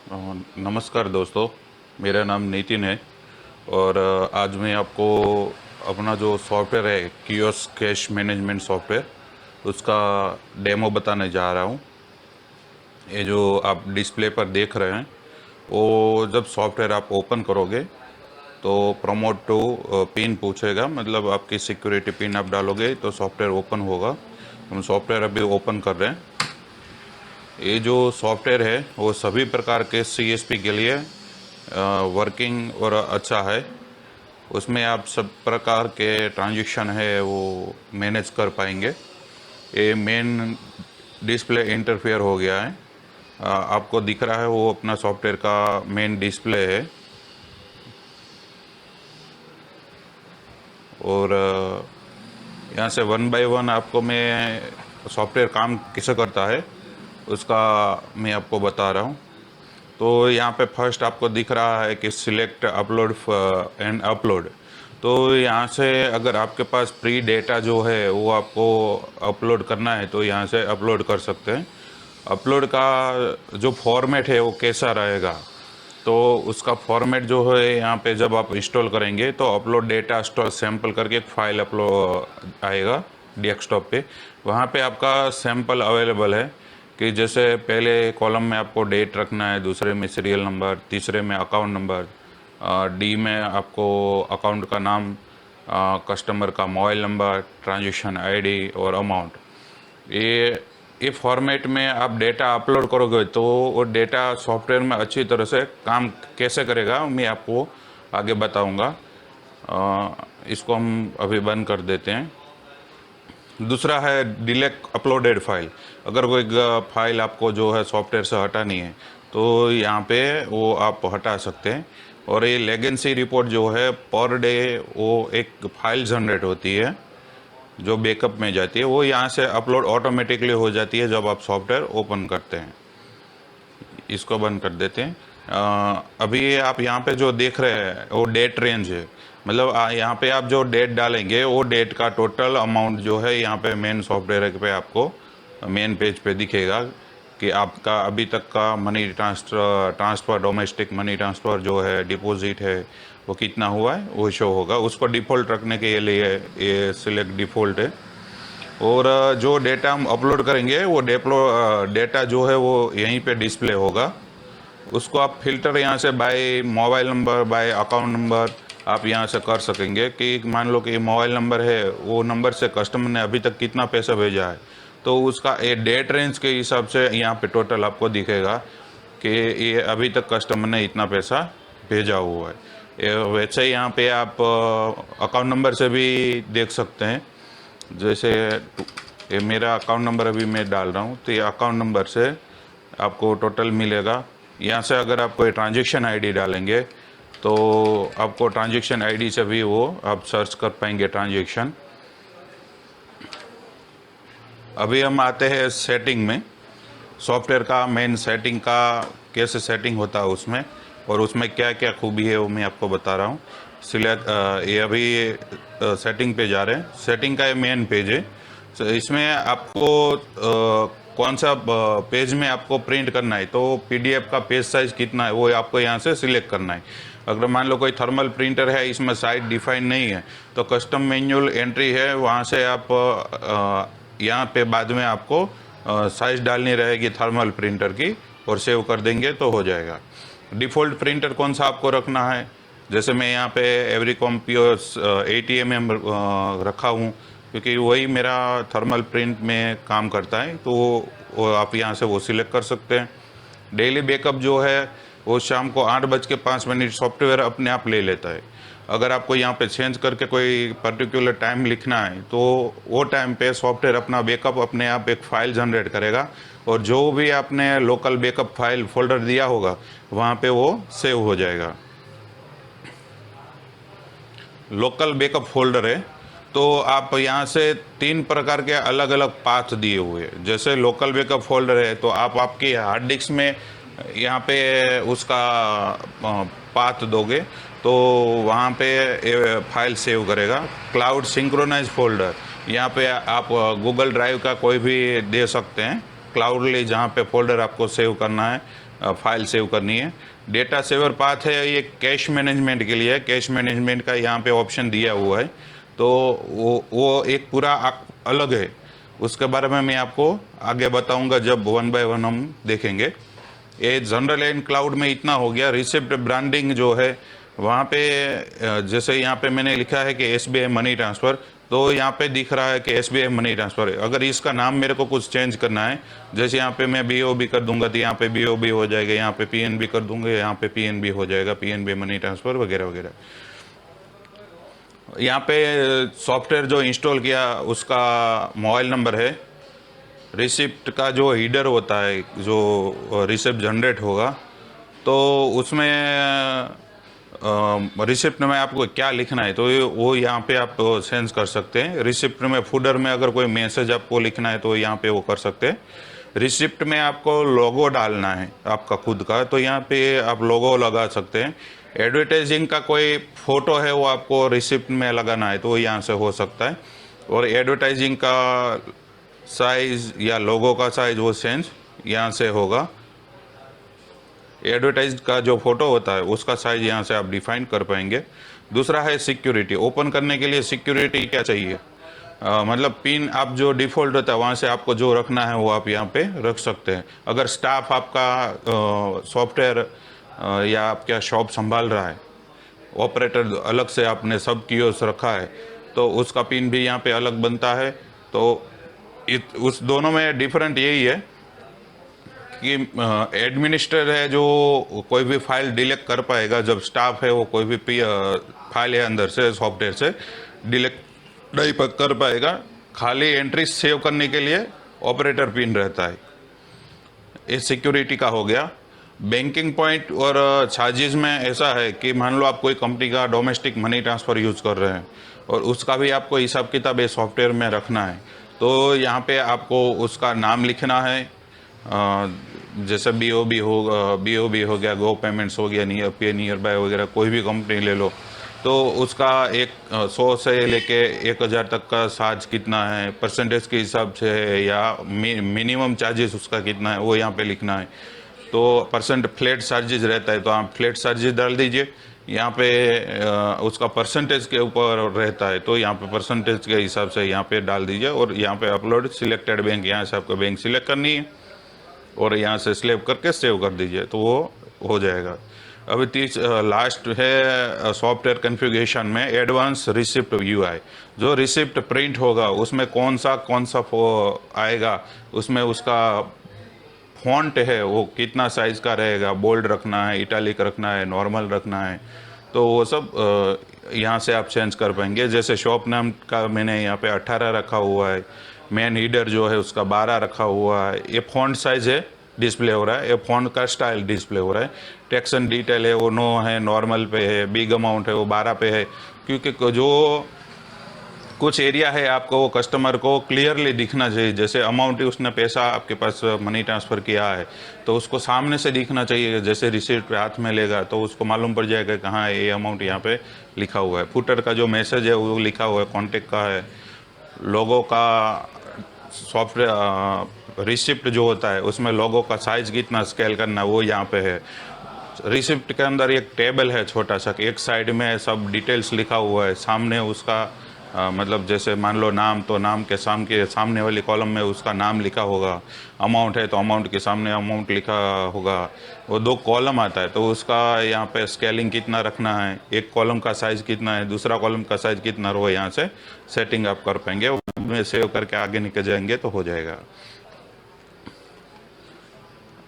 नमस्कार दोस्तों, मेरा नाम नितिन है। और आज मैं आपको अपना जो सॉफ्टवेयर है कियोस्क कैश मैनेजमेंट सॉफ्टवेयर, उसका डेमो बताने जा रहा हूँ। ये जो आप डिस्प्ले पर देख रहे हैं, वो जब सॉफ्टवेयर आप ओपन करोगे तो प्रमोट टू पिन पूछेगा, मतलब आपकी सिक्योरिटी पिन आप डालोगे तो सॉफ्टवेयर ओपन होगा। हम सॉफ्टवेयर अभी ओपन कर रहे हैं। ये जो सॉफ्टवेयर है वो सभी प्रकार के सीएसपी के लिए वर्किंग और अच्छा है। उसमें आप सब प्रकार के ट्रांजैक्शन है वो मैनेज कर पाएंगे। ये मेन डिस्प्ले इंटरफेयर हो गया है। आपको दिख रहा है वो अपना सॉफ्टवेयर का मेन डिस्प्ले है। और यहाँ से वन बाय वन आपको मैं सॉफ्टवेयर काम कैसे करता है उसका मैं आपको बता रहा हूँ। तो यहाँ पे फर्स्ट आपको दिख रहा है कि सिलेक्ट अपलोड एंड अपलोड। तो यहाँ से अगर आपके पास प्री डेटा जो है वो आपको अपलोड करना है तो यहाँ से अपलोड कर सकते हैं। अपलोड का जो फॉर्मेट है वो कैसा रहेगा, तो उसका फॉर्मेट जो है यहाँ पे जब आप इंस्टॉल करेंगे तो अपलोड डेटा स्टोर सैम्पल करके एक फाइल अपलोड आएगा डेस्कटॉप पे। वहाँ पे आपका सैम्पल अवेलेबल है कि जैसे पहले कॉलम में आपको डेट रखना है, दूसरे में सीरियल नंबर, तीसरे में अकाउंट नंबर, डी में आपको अकाउंट का नाम, कस्टमर का मोबाइल नंबर, ट्रांजैक्शन आईडी और अमाउंट। ये फॉर्मेट में आप डेटा अपलोड करोगे तो वो डेटा सॉफ्टवेयर में अच्छी तरह से काम कैसे करेगा मैं आपको आगे बताऊंगा। इसको हम अभी बंद कर देते हैं। दूसरा है डिलीट अपलोडेड फाइल। अगर कोई फाइल आपको जो है सॉफ्टवेयर से हटानी है तो यहाँ पे वो आप हटा सकते हैं। और ये लेगेंसी रिपोर्ट जो है पर डे वो एक फाइल जनरेट होती है जो बैकअप में जाती है, वो यहाँ से अपलोड ऑटोमेटिकली हो जाती है जब आप सॉफ्टवेयर ओपन करते हैं। इसको बंद कर देते हैं। अभी आप यहाँ पे जो देख रहे हैं वो डेट रेंज है, मतलब यहाँ पे आप जो डेट डालेंगे वो डेट का टोटल अमाउंट जो है यहाँ पे मेन सॉफ्टवेयर पे आपको मेन पेज पे दिखेगा कि आपका अभी तक का money transfer domestic money transfer जो है डिपॉजिट है वो कितना हुआ है वो शो होगा। उसको डिफ़ॉल्ट रखने के लिए ये सिलेक्ट डिफ़ॉल्ट है। और जो डेटा हम अपलोड करेंगे वो डेटा जो है वो यहीं पे डिस्प्ले होगा। उसको आप फिल्टर यहाँ से by mobile number, by account number आप यहाँ से कर सकेंगे कि मान लो कि मोबाइल नंबर है, वो नंबर से कस्टमर ने अभी तक कितना पैसा भेजा है तो उसका ये डेट रेंज के हिसाब से यहाँ पे टोटल आपको दिखेगा कि ये अभी तक कस्टमर ने इतना पैसा भेजा हुआ है। वैसे ही यहाँ पे आप अकाउंट नंबर से भी देख सकते हैं। जैसे ये मेरा अकाउंट नंबर अभी मैं डाल रहा हूँ तो ये अकाउंट नंबर से आपको टोटल मिलेगा। यहाँ से अगर आप कोई ट्रांजैक्शन आईडी डालेंगे तो आपको ट्रांजैक्शन आईडी से भी वो आप सर्च कर पाएंगे ट्रांजैक्शन। अभी हम आते हैं सेटिंग में। सॉफ्टवेयर का मेन सेटिंग का कैसे सेटिंग होता है उसमें, और उसमें क्या क्या खूबी है वो मैं आपको बता रहा हूँ। सिलेक्ट ये अभी सेटिंग पे जा रहे हैं। सेटिंग का ये मेन पेज है। तो इसमें आपको कौन सा पेज में आपको प्रिंट करना है, तो पीडीएफ का पेज साइज़ कितना है वो आपको यहाँ से सिलेक्ट करना है। अगर मान लो कोई थर्मल प्रिंटर है, इसमें साइज डिफाइन नहीं है तो कस्टम मैनुअल एंट्री है, वहाँ से आप यहाँ पे बाद में आपको साइज़ डालनी रहेगी थर्मल प्रिंटर की और सेव कर देंगे तो हो जाएगा। डिफ़ॉल्ट प्रिंटर कौन सा आपको रखना है, जैसे मैं यहाँ पे एवरीकॉम पीओएस 80 mm रखा हूँ क्योंकि वही मेरा थर्मल प्रिंट में काम करता है, तो वो आप यहाँ से वो सिलेक्ट कर सकते हैं। डेली बैकअप जो है वो शाम को 8:05 सॉफ्टवेयर अपने आप ले लेता है। अगर आपको यहाँ पे चेंज करके कोई पर्टिकुलर टाइम लिखना है तो वो टाइम पे सॉफ्टवेयर अपना बैकअप अपने आप एक फ़ाइल जनरेट करेगा और जो भी आपने लोकल बैकअप फाइल फोल्डर दिया होगा वहाँ पे वो सेव हो जाएगा। लोकल बैकअप फोल्डर है तो आप यहाँ से 3 प्रकार के अलग अलग पाथ दिए हुए हैं। जैसे लोकल बैकअप फोल्डर है तो आप आपकी हार्ड डिस्क में यहाँ पे उसका पाथ दोगे तो वहाँ पे फाइल सेव करेगा। क्लाउड सिंक्रोनाइज फोल्डर, यहाँ पे आप गूगल ड्राइव का कोई भी दे सकते हैं क्लाउडली जहाँ पे फोल्डर आपको सेव करना है, फाइल सेव करनी है। डेटा सेवर पाथ है ये कैश मैनेजमेंट के लिए है। कैश मैनेजमेंट का यहाँ पे ऑप्शन दिया हुआ है, तो वो एक पूरा अलग है। उसके बारे में मैं आपको आगे बताऊंगा जब वन बाय वन हम देखेंगे। ये जनरल एंड क्लाउड में इतना हो गया। रिसिप्ट ब्रांडिंग जो है वहाँ पे जैसे यहाँ पे मैंने लिखा है कि SBI मनी ट्रांसफ़र, तो यहाँ पे दिख रहा है कि SBI मनी ट्रांसफ़र है। अगर इसका नाम मेरे को कुछ चेंज करना है, जैसे यहाँ पे मैं BOB कर दूंगा तो यहाँ पे BOB हो जाएगा, यहाँ पे PNB कर दूंगा यहाँ पे PNB हो जाएगा, PNB मनी ट्रांसफ़र वगैरह वगैरह। यहाँ पे सॉफ्टवेयर जो इंस्टॉल किया उसका मोबाइल नंबर है। रिसिप्ट का जो हीडर होता है, जो रिसिप्ट जनरेट होगा, तो उसमें रिसिप्ट में आपको क्या लिखना है तो वो यहाँ पे आप सेंस कर सकते हैं। रिसिप्ट में फुटर में अगर कोई मैसेज आपको लिखना है तो यहाँ पे वो कर सकते हैं। रिसिप्ट में आपको लोगो डालना है आपका खुद का, तो यहाँ पे आप लोगो लगा सकते हैं। एडवर्टाइजिंग का कोई फ़ोटो है वो आपको रिसिप्ट में लगाना है तो वो यहाँ से हो सकता है। और एडवर्टाइजिंग का साइज़ या लोगो का साइज़ वो सेंस यहाँ से होगा। एडवर्टाइज का जो फोटो होता है उसका साइज यहाँ से आप डिफाइन कर पाएंगे। दूसरा है सिक्योरिटी। ओपन करने के लिए सिक्योरिटी क्या चाहिए, मतलब पिन आप जो डिफ़ॉल्ट होता है वहाँ से आपको जो रखना है वो आप यहाँ पे रख सकते हैं। अगर स्टाफ आपका सॉफ्टवेयर या आपका शॉप संभाल रहा है, ऑपरेटर अलग से आपने सब कियोस्क रखा है, तो उसका पिन भी यहाँ पे अलग बनता है। तो उस दोनों में डिफरेंट यही है कि एडमिनिस्ट्रेटर है जो कोई भी फाइल डिलीट कर पाएगा, जब स्टाफ है वो कोई भी फाइल है अंदर से सॉफ्टवेयर से डिलीट नहीं कर पाएगा। खाली एंट्री सेव करने के लिए ऑपरेटर पिन रहता है। ये सिक्योरिटी का हो गया। बैंकिंग पॉइंट और चार्जेस में ऐसा है कि मान लो आप कोई कंपनी का डोमेस्टिक मनी ट्रांसफ़र यूज़ कर रहे हैं और उसका भी आपको हिसाब किताब ये सॉफ्टवेयर में रखना है, तो यहाँ पे आपको उसका नाम लिखना है। जैसे BOB हो गया, गो पेमेंट्स हो गया, नियर बाय वगैरह, कोई भी कंपनी ले लो, तो उसका 100 से लेके 1000 तक का चार्ज कितना है, परसेंटेज के हिसाब से है या मिनिमम चार्जेस उसका कितना है वो यहाँ पे लिखना है। तो परसेंट फ्लैट चार्जेस रहता है तो आप फ्लैट चार्जेस डाल दीजिए। यहाँ पे उसका परसेंटेज के ऊपर रहता है तो यहाँ पे परसेंटेज के हिसाब से यहाँ पे डाल दीजिए। और यहाँ पे अपलोड सिलेक्टेड बैंक, यहाँ से आपको बैंक सिलेक्ट करनी है और यहाँ से स्लैब करके सेव कर दीजिए तो वो हो जाएगा। अभी लास्ट है सॉफ्टवेयर कॉन्फ़िगरेशन में एडवांस रिसिप्ट UI। जो रिसिप्ट प्रिंट होगा उसमें कौन सा आएगा, उसमें उसका फॉन्ट है वो कितना साइज़ का रहेगा, बोल्ड रखना है, इटैलिक रखना है, नॉर्मल रखना है, तो वो सब यहाँ से आप चेंज कर पाएंगे। जैसे शॉप नाम का मैंने यहाँ पे 18 रखा हुआ है, मेन हीडर जो है उसका 12 रखा हुआ है। ये फॉन्ट साइज़ है डिस्प्ले हो रहा है, ये फॉन्ट का स्टाइल डिस्प्ले हो रहा है। टेक्स्ट एंड डिटेल है वो 9 है, नॉर्मल पे है, बिग अमाउंट है वो 12 पे है, क्योंकि जो कुछ एरिया है आपको वो कस्टमर को क्लियरली दिखना चाहिए। जैसे अमाउंट उसने पैसा आपके पास मनी ट्रांसफ़र किया है तो उसको सामने से दिखना चाहिए। जैसे रिसीट पे हाथ में लेगा तो उसको मालूम पड़ जाएगा कहाँ है ये अमाउंट यहाँ पे लिखा हुआ है। फुटर का जो मैसेज है वो लिखा हुआ है, कॉन्टेक्ट का है। लोगो का सॉफ्टवेयर रिसिप्ट जो होता है उसमें लोगो का साइज़ कितना स्केल करना वो यहाँ पे है। रिसिप्ट के अंदर एक टेबल है छोटा सा, एक साइड में सब डिटेल्स लिखा हुआ है, सामने उसका मतलब जैसे मान लो नाम, तो नाम के सामने वाली कॉलम में उसका नाम लिखा होगा। अमाउंट है तो अमाउंट के सामने अमाउंट लिखा होगा। वो 2 कॉलम आता है तो उसका यहाँ पे स्केलिंग कितना रखना है, एक कॉलम का साइज़ कितना है, दूसरा कॉलम का साइज़ कितना, वो यहाँ से सेटिंग आप कर पाएंगे। उसमें सेव करके आगे निकल जाएंगे तो हो जाएगा।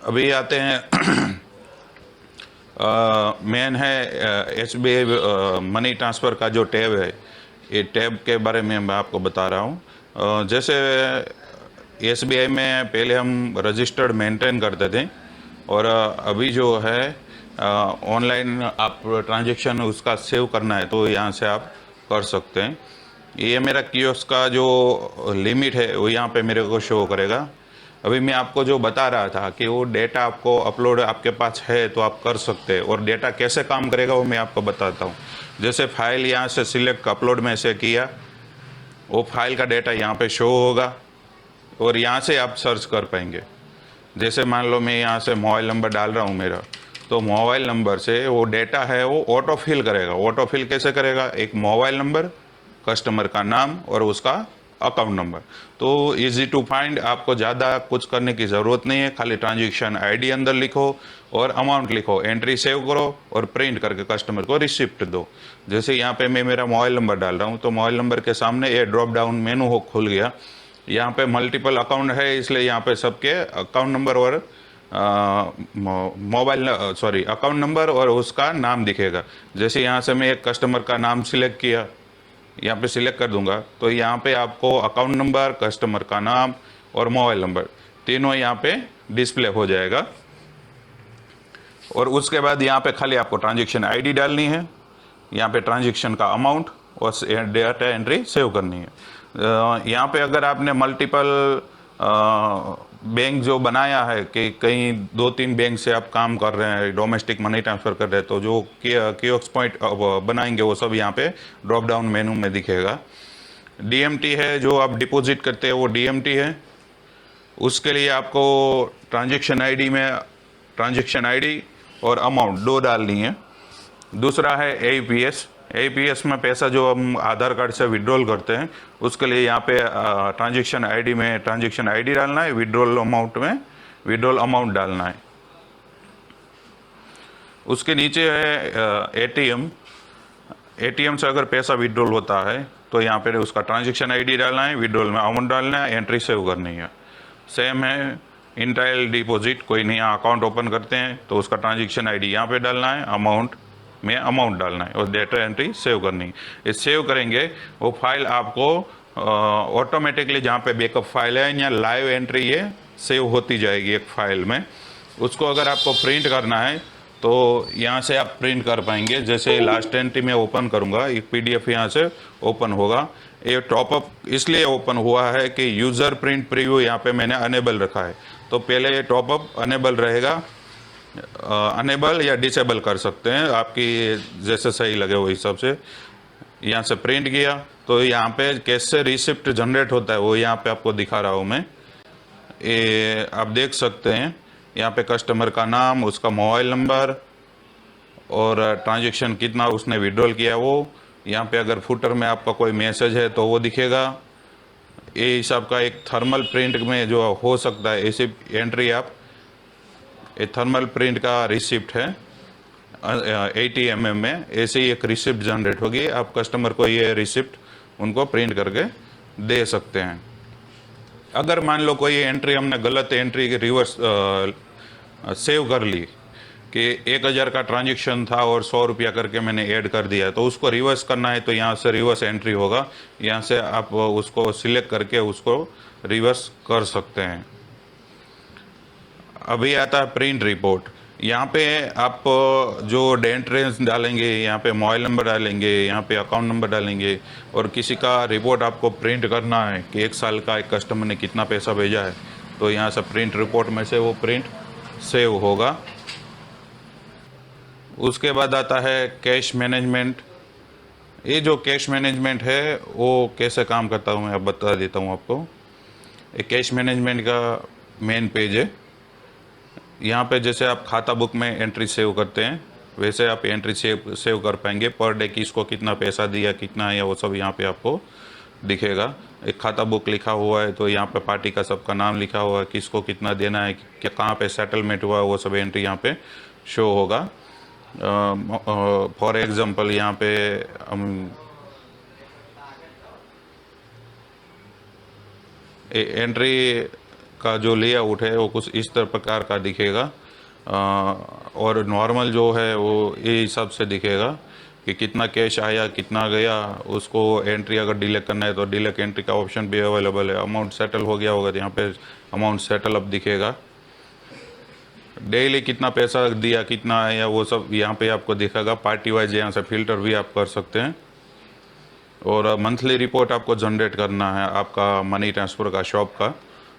अभी आते हैं मेन है SBI मनी ट्रांसफ़र का जो टैब है, ये टैब के बारे में मैं आपको बता रहा हूँ। जैसे SBI में पहले हम रजिस्टर्ड मेंटेन करते थे और अभी जो है ऑनलाइन आप ट्रांजैक्शन उसका सेव करना है तो यहाँ से आप कर सकते हैं। ये मेरा कियोस्क का जो लिमिट है वो यहाँ पे मेरे को शो करेगा। अभी मैं आपको जो बता रहा था कि वो डेटा आपको अपलोड आपके पास है तो आप कर सकते हैं, और डेटा कैसे काम करेगा वो मैं आपको बताता हूँ। जैसे फाइल यहाँ से सिलेक्ट अपलोड में से किया, वो फाइल का डेटा यहाँ पे शो होगा और यहाँ से आप सर्च कर पाएंगे। जैसे मान लो मैं यहाँ से मोबाइल नंबर डाल रहा हूँ मेरा, तो मोबाइल नंबर से वो डेटा है वो ऑटो फिल करेगा। ऑटो फिल कैसे करेगा? एक मोबाइल नंबर, कस्टमर का नाम और उसका अकाउंट नंबर। तो इजी टू फाइंड, आपको ज़्यादा कुछ करने की ज़रूरत नहीं है। खाली ट्रांजेक्शन आईडी अंदर लिखो और अमाउंट लिखो, एंट्री सेव करो और प्रिंट करके कस्टमर को रिसिप्ट दो। जैसे यहाँ पे मैं मेरा मोबाइल नंबर डाल रहा हूँ, तो मोबाइल नंबर के सामने ये ड्रॉप डाउन मेनू हो खुल गया। यहाँ पे मल्टीपल अकाउंट है, इसलिए यहाँ पे सबके अकाउंट नंबर और मोबाइल सॉरी अकाउंट नंबर और उसका नाम दिखेगा। जैसे यहाँ से मैं एक कस्टमर का नाम सिलेक्ट किया, यहाँ पे सिलेक्ट कर दूंगा, तो यहाँ पे आपको अकाउंट नंबर, कस्टमर का नाम और मोबाइल नंबर तीनों यहाँ पे डिस्प्ले हो जाएगा। और उसके बाद यहाँ पे खाली आपको ट्रांजेक्शन आईडी डालनी है, यहाँ पे ट्रांजेक्शन का अमाउंट और डेटा एंट्री सेव करनी है। यहाँ पे अगर आपने मल्टीपल बैंक जो बनाया है कि कहीं 2-3 बैंक से आप काम कर रहे हैं, डोमेस्टिक मनी ट्रांसफ़र कर रहे हैं, तो जो कियोस्क पॉइंट बनाएंगे वो सब यहाँ पे ड्रॉप डाउन मेनू में दिखेगा। डीएमटी है, जो आप डिपॉजिट करते हैं वो डीएमटी है। उसके लिए आपको ट्रांजेक्शन आईडी में ट्रांजेक्शन आईडी और अमाउंट दो डालनी है। दूसरा है एईपीएस। एईपीएस में पैसा जो हम आधार कार्ड से विड्रॉल करते हैं, उसके लिए यहाँ पे ट्रांजेक्शन आईडी में ट्रांजेक्शन आईडी डालना है, विड्रॉल अमाउंट में विड्रॉल अमाउंट डालना है। उसके नीचे है एटीएम। एटीएम से अगर पैसा विड्रॉल होता है तो यहाँ पे उसका ट्रांजेक्शन आईडी डालना है, विड्रॉल में अमाउंट डालना है, एंट्री सेव करनी है। सेम है इंटाइल डिपॉजिट, कोई नया अकाउंट ओपन करते हैं तो उसका ट्रांजेक्शन आईडी यहाँ पे डालना है, अमाउंट में अमाउंट डालना है और डेटा एंट्री सेव करनी है। ये सेव करेंगे वो फाइल आपको ऑटोमेटिकली जहाँ पे बैकअप फाइल है या लाइव एंट्री ये सेव होती जाएगी एक फाइल में। उसको अगर आपको प्रिंट करना है तो यहाँ से आप प्रिंट कर पाएंगे। जैसे लास्ट एंट्री में ओपन करूँगा, एक पीडीएफ यहाँ से ओपन होगा। ये टॉपअप इसलिए ओपन हुआ है कि यूज़र प्रिंट प्रीव्यू यहाँ पे मैंने अनेबल रखा है, तो पहले ये टॉपअप अनेबल रहेगा। अनेबल या डिसेबल कर सकते हैं, आपकी जैसे सही लगे वो हिसाब से। यहाँ से प्रिंट किया तो यहाँ पे कैसे रिसिप्ट जनरेट होता है वो यहाँ पे आपको दिखा रहा हूँ मैं। ये आप देख सकते हैं, यहाँ पे कस्टमर का नाम, उसका मोबाइल नंबर और ट्रांजेक्शन कितना उसने विड्रॉल किया वो। यहाँ पे अगर फुटर में आपका कोई मैसेज है तो वो दिखेगा। ये हिसाब का एक थर्मल प्रिंट में जो हो सकता है ऐसी एंट्री आप, ये थर्मल प्रिंट का रिसिप्ट है 80 mm में, ऐसे ही एक रिसिप्ट जनरेट होगी। आप कस्टमर को ये रिसिप्ट उनको प्रिंट करके दे सकते हैं। अगर मान लो कोई एंट्री हमने गलत एंट्री रिवर्स सेव कर ली कि 1000 का ट्रांजेक्शन था और 100 रुपया करके मैंने ऐड कर दिया, तो उसको रिवर्स करना है तो यहाँ से रिवर्स एंट्री होगा। यहाँ से आप उसको सिलेक्ट करके उसको रिवर्स कर सकते हैं। अभी आता है प्रिंट रिपोर्ट। यहाँ पे आप जो एंट्रीज डालेंगे, यहाँ पे मोबाइल नंबर डालेंगे, यहाँ पे अकाउंट नंबर डालेंगे और किसी का रिपोर्ट आपको प्रिंट करना है कि 1 साल का एक कस्टमर ने कितना पैसा भेजा है, तो यहाँ से प्रिंट रिपोर्ट में से वो प्रिंट सेव होगा। उसके बाद आता है कैश मैनेजमेंट। ये जो कैश मैनेजमेंट है वो कैसे काम करता हूँ मैं अब बता देता हूँ आपको। ये कैश मैनेजमेंट का मेन पेज है। यहाँ पे जैसे आप खाता बुक में एंट्री सेव करते हैं वैसे आप एंट्री सेव कर पाएंगे। पर डे किसको कितना पैसा दिया, कितना आया, वो सब यहाँ पे आपको दिखेगा। एक खाता बुक लिखा हुआ है तो यहाँ पे पार्टी का सबका नाम लिखा हुआ है, किसको कितना देना है, क्या कहाँ पे सेटलमेंट हुआ, वो सब एंट्री यहाँ पे शो होगा। फॉर एग्जांपल यहाँ पे हम एंट्री का जो लेआउट है वो कुछ इस तरह प्रकार का दिखेगा और नॉर्मल जो है वो ये हिसाब से दिखेगा कि कितना कैश आया, कितना गया। उसको एंट्री अगर डिलीट करना है तो डिलीट एंट्री का ऑप्शन भी अवेलेबल है। अमाउंट सेटल हो गया होगा तो यहाँ पे अमाउंट सेटल अब दिखेगा। डेली कितना पैसा दिया, कितना आया, वो सब यहाँ पे आपको दिखेगा। पार्टी वाइज यहाँ से फिल्टर भी आप कर सकते हैं। और मंथली रिपोर्ट आपको जनरेट करना है आपका मनी ट्रांसफ़र का शॉप का,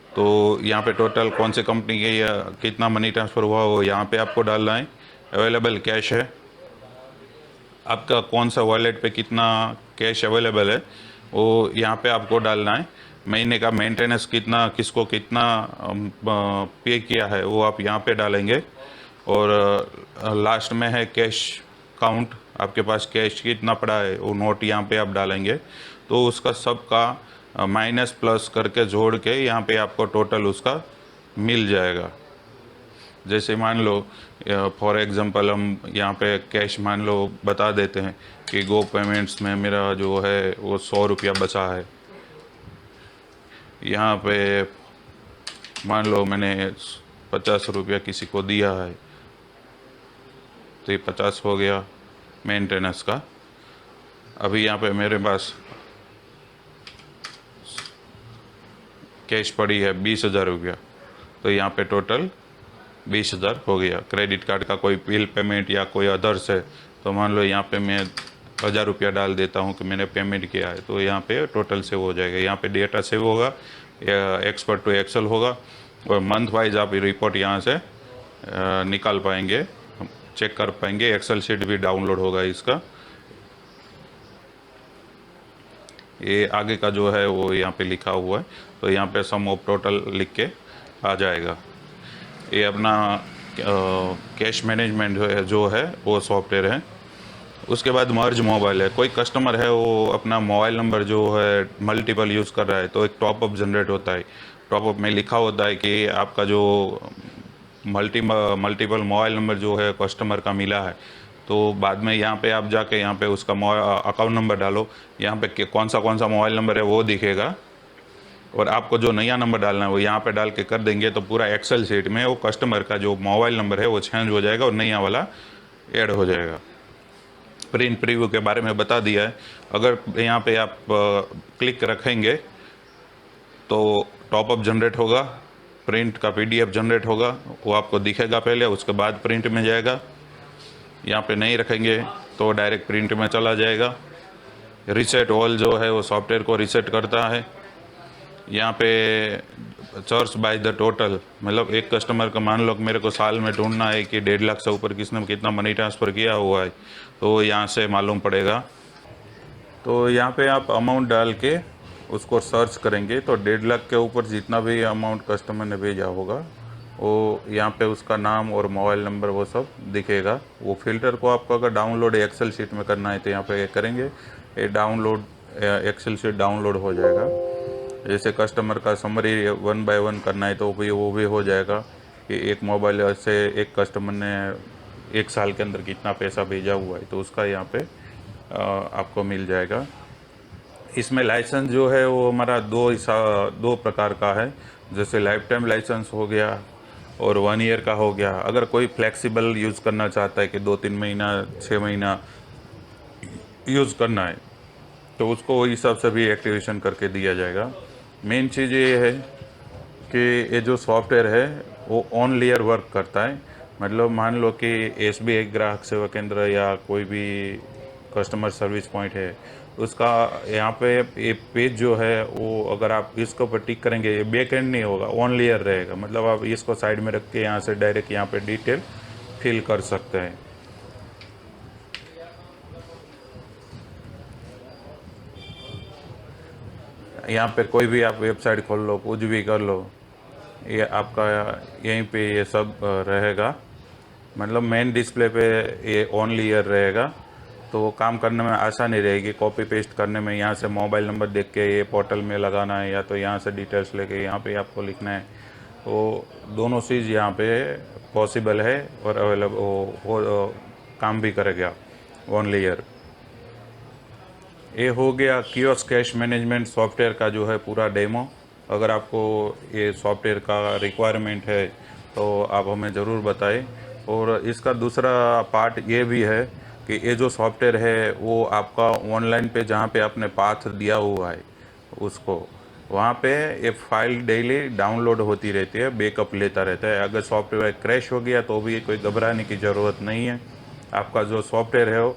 तो यहाँ पे टोटल कौन सी कंपनी के या कितना मनी ट्रांसफ़र हुआ वो यहाँ पे आपको डालना है। अवेलेबल कैश है आपका, कौन सा वॉलेट पे कितना कैश अवेलेबल है वो यहाँ पे आपको डालना है। महीने का मेंटेनेंस कितना, किसको कितना पे किया है, वो आप यहाँ पे डालेंगे। और लास्ट में है कैश काउंट, आपके पास कैश कितना पड़ा है वो नोट यहाँ पे आप डालेंगे। तो उसका सबका माइनस प्लस करके जोड़ के यहाँ पे आपको टोटल उसका मिल जाएगा। जैसे मान लो फॉर एग्जांपल हम यहाँ पे कैश मान लो बता देते हैं कि गो पेमेंट्स में मेरा जो है वो 100 रुपया बचा है। यहाँ पे मान लो मैंने 50 रुपया किसी को दिया है, तो ये 50 हो गया मेंटेनेंस का। अभी यहाँ पे मेरे पास कैश पड़ी है 20,000 रुपया, तो यहाँ पे टोटल 20,000 हो गया। क्रेडिट कार्ड का कोई बिल पेमेंट या कोई अदर्स है, तो मान लो यहाँ पे मैं 1,000 रुपया डाल देता हूँ कि मैंने पेमेंट किया है, तो यहाँ पे टोटल सेव हो जाएगा। यहाँ पे डेटा सेव होगा, एक्सपर्ट टू एक्सेल होगा, और मंथ वाइज आप रिपोर्ट यहाँ से निकाल पाएंगे, चेक कर पाएंगे। एक्सेल शीट भी डाउनलोड होगा इसका। ये आगे का जो है वो यहाँ पे लिखा हुआ है, तो यहाँ पे सम ऑफ टोटल लिख के आ जाएगा। ये अपना कैश मैनेजमेंट जो है वो सॉफ्टवेयर है। उसके बाद मर्ज मोबाइल है। कोई कस्टमर है वो अपना मोबाइल नंबर जो है मल्टीपल यूज़ कर रहा है, तो एक टॉपअप जनरेट होता है। टॉपअप में लिखा होता है कि आपका जो मल्टीपल मोबाइल नंबर जो है कस्टमर का मिला है, तो बाद में यहाँ पे आप जाके यहाँ पे उसका अकाउंट नंबर डालो, यहाँ पे कौन सा मोबाइल नंबर है वो दिखेगा, और आपको जो नया नंबर डालना है वो यहाँ पे डाल के कर देंगे, तो पूरा एक्सेल शीट में वो कस्टमर का जो मोबाइल नंबर है वो चेंज हो जाएगा और नया वाला ऐड हो जाएगा। प्रिंट प्रीव्यू के बारे में बता दिया है। अगर यहाँ पे आप क्लिक रखेंगे तो टॉपअप जनरेट होगा, प्रिंट का PDF जनरेट होगा, वो आपको दिखेगा पहले, उसके बाद प्रिंट में जाएगा। यहाँ पे नहीं रखेंगे तो डायरेक्ट प्रिंट में चला जाएगा। रीसेट ऑल जो है वो सॉफ्टवेयर को रीसेट करता है। यहाँ पे सर्च बाय द टोटल, मतलब एक कस्टमर का मान लो कि मेरे को साल में ढूंढना है कि 1.5 लाख से ऊपर किसने कितना मनी ट्रांसफ़र किया हुआ है, तो यहाँ से मालूम पड़ेगा। तो यहाँ पे आप अमाउंट डाल के उसको सर्च करेंगे तो 1.5 लाख के ऊपर जितना भी अमाउंट कस्टमर ने भेजा होगा वो यहाँ पे उसका नाम और मोबाइल नंबर वो सब दिखेगा। वो फिल्टर को आपको अगर डाउनलोड एक्सेल शीट में करना है तो यहाँ पे करेंगे, ये डाउनलोड एक्सेल शीट डाउनलोड हो जाएगा। जैसे कस्टमर का समरी 1 बाय 1 करना है तो वो भी हो जाएगा कि एक मोबाइल से एक कस्टमर ने 1 साल के अंदर कितना पैसा भेजा हुआ है, तो उसका यहाँ पे आपको मिल जाएगा। इसमें लाइसेंस जो है वो हमारा दो प्रकार का है। जैसे लाइफ टाइम लाइसेंस हो गया और 1 ईयर का हो गया। अगर कोई फ्लेक्सिबल यूज़ करना चाहता है कि 2-3 महीना 6 महीना यूज़ करना है, तो उसको इस हिसाब से भी एक्टिवेशन करके दिया जाएगा। मेन चीज़ ये है कि ये जो सॉफ्टवेयर है वो ऑन लेयर वर्क करता है। मतलब मान लो कि SBI ग्राहक सेवा केंद्र या कोई भी कस्टमर सर्विस पॉइंट है, उसका यहाँ पे ये पेज जो है वो अगर आप इसको पर टिक करेंगे, ये बैक एंड नहीं होगा, ऑन लेयर रहेगा। मतलब आप इसको साइड में रख के यहाँ से डायरेक्ट यहाँ पे डिटेल फिल कर सकते हैं। यहाँ पे कोई भी आप वेबसाइट खोल लो, कुछ भी कर लो, ये आपका यहीं पे ये सब रहेगा। मतलब मेन डिस्प्ले पे ये ऑन लेयर रहेगा, तो काम करने में आसानी रहेगी। कॉपी पेस्ट करने में यहाँ से मोबाइल नंबर देख के ये पोर्टल में लगाना है या तो यहाँ से डिटेल्स लेके यहाँ पे आपको लिखना है, तो दोनों चीज़ यहाँ पे पॉसिबल है और अवेलेबल हो काम भी करेगा ऑन लेयर। ये हो गया कियोस्क कैश मैनेजमेंट सॉफ्टवेयर का जो है पूरा डेमो। अगर आपको ये सॉफ्टवेयर का रिक्वायरमेंट है तो आप हमें ज़रूर बताएं। और इसका दूसरा पार्ट ये भी है कि ये जो सॉफ्टवेयर है वो आपका ऑनलाइन पे जहाँ पे आपने पाथ दिया हुआ है उसको वहाँ पे ये फाइल डेली डाउनलोड होती रहती है, बैकअप लेता रहता है। अगर सॉफ्टवेयर क्रैश हो गया तो भी कोई घबराने की ज़रूरत नहीं है। आपका जो सॉफ्टवेयर है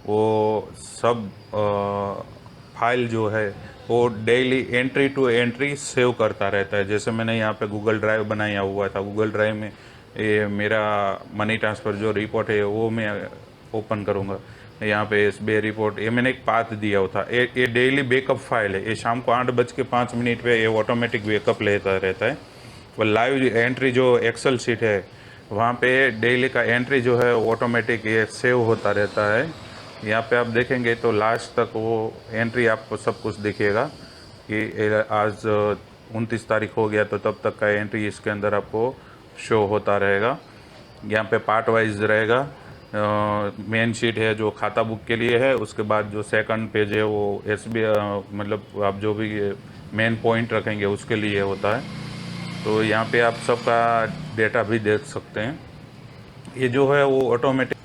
वो सब फाइल जो है वो daily entry to entry save करता रहता है। जैसे मैंने यहाँ पे गूगल ड्राइव बनाया हुआ था, गूगल ड्राइव में ये मेरा मनी ट्रांसफ़र जो रिपोर्ट है वो मैं ओपन करूँगा, यहाँ पे SBI रिपोर्ट, ये मैंने एक पाथ दिया हुआ था। ये डेली बैकअप फाइल है, ये शाम को 8:05 पे ये ऑटोमेटिक बैकअप लेता रहता है। वो लाइव एंट्री जो एक्सेल शीट है वहाँ पे डेली का एंट्री जो है ऑटोमेटिक ये सेव होता रहता है। यहाँ पे आप देखेंगे तो लास्ट तक वो एंट्री आपको सब कुछ दिखेगा कि आज 29 तारीख हो गया तो तब तक का एंट्री इसके अंदर आपको शो होता रहेगा। यहाँ पे पार्ट वाइज रहेगा। मेन शीट है जो खाता बुक के लिए है, उसके बाद जो सेकंड पेज है वो SBI मतलब आप जो भी मेन पॉइंट रखेंगे उसके लिए होता है। तो यहाँ पे आप सबका डेटा भी देख सकते हैं। ये जो है वो ऑटोमेटिक,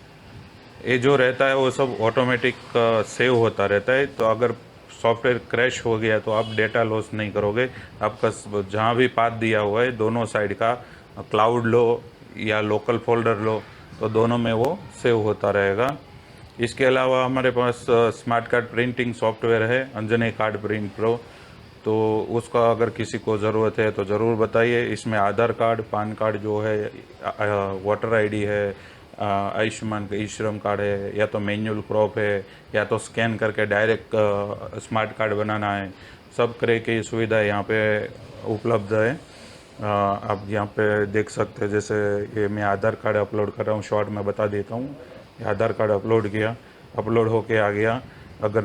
ये जो रहता है वो सब ऑटोमेटिक सेव होता रहता है। तो अगर सॉफ्टवेयर क्रैश हो गया तो आप डेटा लॉस नहीं करोगे। आपका जहाँ भी पाथ दिया हुआ है दोनों साइड का, क्लाउड लो या लोकल फोल्डर लो, तो दोनों में वो सेव होता रहेगा। इसके अलावा हमारे पास स्मार्ट कार्ड प्रिंटिंग सॉफ्टवेयर है, अंजनी कार्ड प्रिंट प्रो। तो उसका अगर किसी को ज़रूरत है तो ज़रूर बताइए। इसमें आधार कार्ड, पान कार्ड जो है, वोटर आईडी है, आयुष्मान ई श्रम कार्ड है, या तो मैनुअल क्रॉप है, या तो स्कैन करके डायरेक्ट स्मार्ट कार्ड बनाना है, सब तरह की सुविधा यहाँ पे उपलब्ध है। आप यहाँ पे देख सकते हैं। जैसे ये मैं आधार कार्ड अपलोड कर रहा हूँ, शॉर्ट में बता देता हूँ। ये आधार कार्ड अपलोड किया, अपलोड होके आ गया। अगर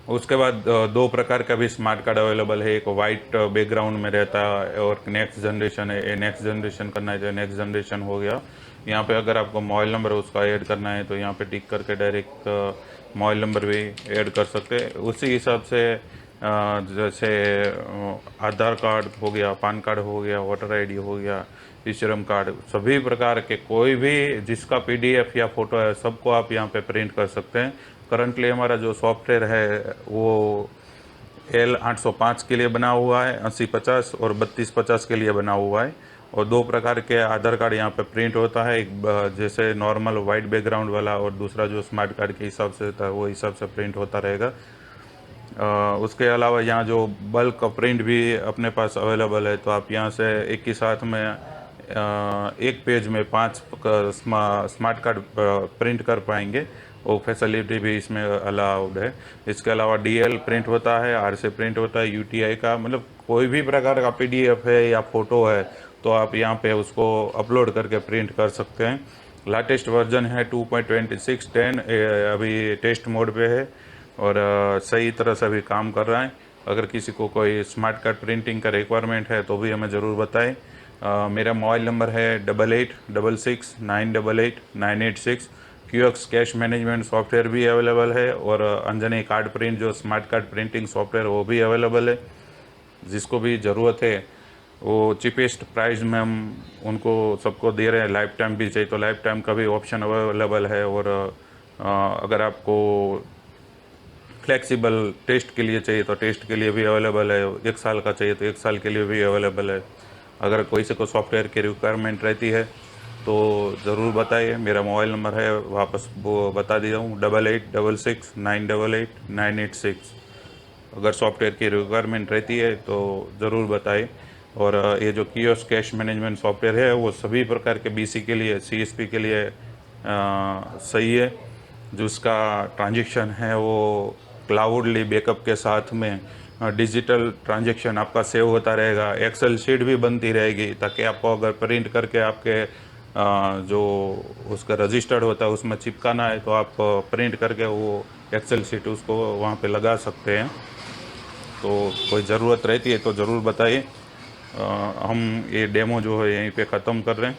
उसके बाद दो प्रकार का भी स्मार्ट कार्ड अवेलेबल है। एक वाइट बैकग्राउंड में रहता है और नेक्स्ट जनरेशन है। नेक्स्ट जनरेशन करना है तो नेक्स्ट जनरेशन हो गया। यहाँ पे अगर आपको मोबाइल नंबर उसका ऐड करना है तो यहाँ पे टिक करके डायरेक्ट मोबाइल नंबर भी ऐड कर सकते हैं। उसी हिसाब से जैसे आधार कार्ड हो गया, पान कार्ड हो गया, वोटर आईडी हो गया, ई श्रम कार्ड, सभी प्रकार के कोई भी जिसका PDF या फ़ोटो है सबको आप यहाँ पे प्रिंट कर सकते हैं। करंटली हमारा जो सॉफ्टवेयर है वो L805 के लिए बना हुआ है, 8050 और 3250 के लिए बना हुआ है। और दो प्रकार के आधार कार्ड यहाँ पे प्रिंट होता है, एक जैसे नॉर्मल वाइट बैकग्राउंड वाला, और दूसरा जो स्मार्ट कार्ड के हिसाब से था वो हिसाब से प्रिंट होता रहेगा। उसके अलावा यहाँ जो बल्क प्रिंट भी अपने पास अवेलेबल है, तो आप यहाँ से एक ही साथ में एक पेज में 5 स्मार्ट कार्ड प्रिंट कर पाएंगे। वो फैसिलिटी भी इसमें अलाउड है। इसके अलावा DL प्रिंट होता है, RC प्रिंट होता है, UTI का, मतलब कोई भी प्रकार का PDF है या फ़ोटो है तो आप यहाँ पे उसको अपलोड करके प्रिंट कर सकते हैं। लेटेस्ट वर्जन है 2.26.10, अभी टेस्ट मोड पे है और सही तरह से अभी काम कर रहा है। अगर किसी को कोई स्मार्ट कार्ड प्रिंटिंग का रिक्वायरमेंट है तो भी हमें ज़रूर बताएं। मेरा मोबाइल नंबर है 8866988986। QX कैश मैनेजमेंट सॉफ्टवेयर भी अवेलेबल है और अंजनी कार्ड प्रिंट जो स्मार्ट कार्ड प्रिंटिंग सॉफ्टवेयर वो भी अवेलेबल है। जिसको भी ज़रूरत है वो चीपेस्ट प्राइस में हम उनको सबको दे रहे हैं। लाइफ टाइम भी चाहिए तो लाइफ टाइम का भी ऑप्शन अवेलेबल है। और अगर आपको फ्लेक्सिबल टेस्ट के लिए चाहिए तो टेस्ट के लिए भी अवेलेबल है। 1 साल का चाहिए तो 1 साल के लिए भी अवेलेबल है। अगर कोई से को सॉफ्टवेयर की रिक्वायरमेंट रहती है तो ज़रूर बताइए। मेरा मोबाइल नंबर है, वापस वो बता दिया हूँ, 8866988986। अगर सॉफ्टवेयर की रिक्वायरमेंट रहती है तो ज़रूर बताइए। और ये जो कियोस्क कैश मैनेजमेंट सॉफ्टवेयर है वो सभी प्रकार के BC के लिए, CSP के लिए सही है। जो उसका ट्रांजेक्शन है वो क्लाउडली बैकअप के साथ में डिजिटल ट्रांजेक्शन आपका सेव होता रहेगा। एक्सेल शीट भी बनती रहेगी ताकि आपको अगर प्रिंट करके आपके जो उसका रजिस्टर्ड होता है उसमें चिपकाना है तो आप प्रिंट करके वो एक्सेल शीट उसको वहाँ पे लगा सकते हैं। तो कोई ज़रूरत रहती है तो ज़रूर बताइए। हम ये डेमो जो है यहीं पे ख़त्म कर रहे हैं।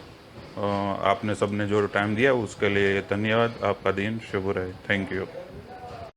आपने सबने जो टाइम दिया उसके लिए धन्यवाद। आपका दिन शुभ रहे। Thank you.